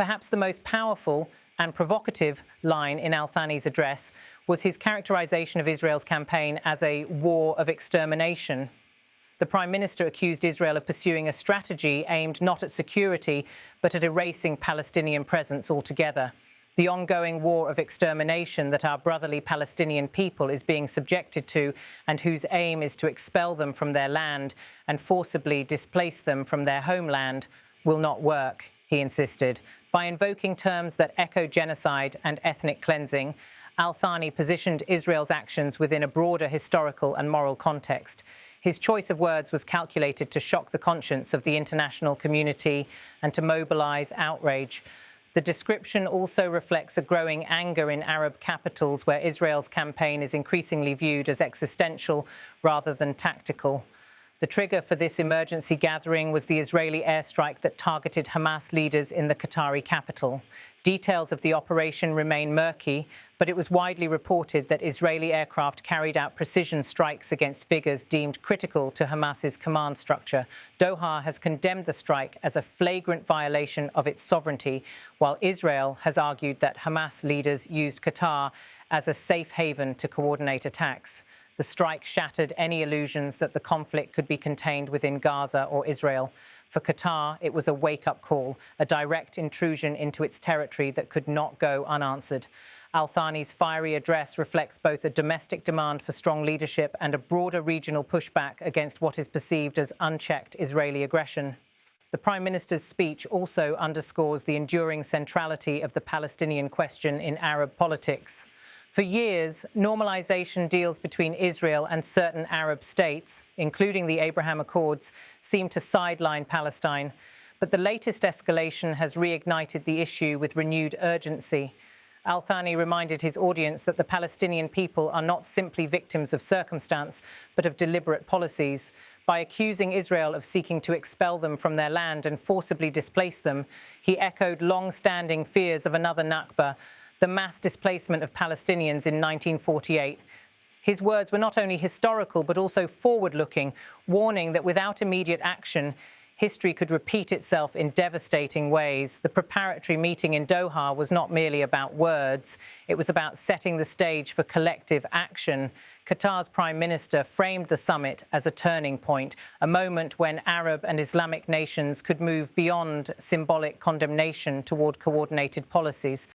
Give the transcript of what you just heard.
Perhaps the most powerful and provocative line in al-Thani's address was his characterization of Israel's campaign as a war of extermination. The Prime Minister accused Israel of pursuing a strategy aimed not at security, but at erasing Palestinian presence altogether. The ongoing war of extermination that our brotherly Palestinian people is being subjected to, and whose aim is to expel them from their land and forcibly displace them from their homeland, will not work, he insisted. By invoking terms that echo genocide and ethnic cleansing, al-Thani positioned Israel's actions within a broader historical and moral context. His choice of words was calculated to shock the conscience of the international community and to mobilize outrage. The description also reflects a growing anger in Arab capitals where Israel's campaign is increasingly viewed as existential rather than tactical. The trigger for this emergency gathering was the Israeli airstrike that targeted Hamas leaders in the Qatari capital. Details of the operation remain murky, but it was widely reported that Israeli aircraft carried out precision strikes against figures deemed critical to Hamas's command structure. Doha has condemned the strike as a flagrant violation of its sovereignty, while Israel has argued that Hamas leaders used Qatar as a safe haven to coordinate attacks. The strike shattered any illusions that the conflict could be contained within Gaza or Israel. For Qatar, it was a wake-up call, a direct intrusion into its territory that could not go unanswered. Al-Thani's fiery address reflects both a domestic demand for strong leadership and a broader regional pushback against what is perceived as unchecked Israeli aggression. The Prime Minister's speech also underscores the enduring centrality of the Palestinian question in Arab politics. For years, normalization deals between Israel and certain Arab states, including the Abraham Accords, seemed to sideline Palestine. But the latest escalation has reignited the issue with renewed urgency. Al-Thani reminded his audience that the Palestinian people are not simply victims of circumstance, but of deliberate policies. By accusing Israel of seeking to expel them from their land and forcibly displace them, he echoed long-standing fears of another Nakba, the mass displacement of Palestinians in 1948. His words were not only historical, but also forward-looking, warning that without immediate action, history could repeat itself in devastating ways. The preparatory meeting in Doha was not merely about words. It was about setting the stage for collective action. Qatar's Prime Minister framed the summit as a turning point, a moment when Arab and Islamic nations could move beyond symbolic condemnation toward coordinated policies.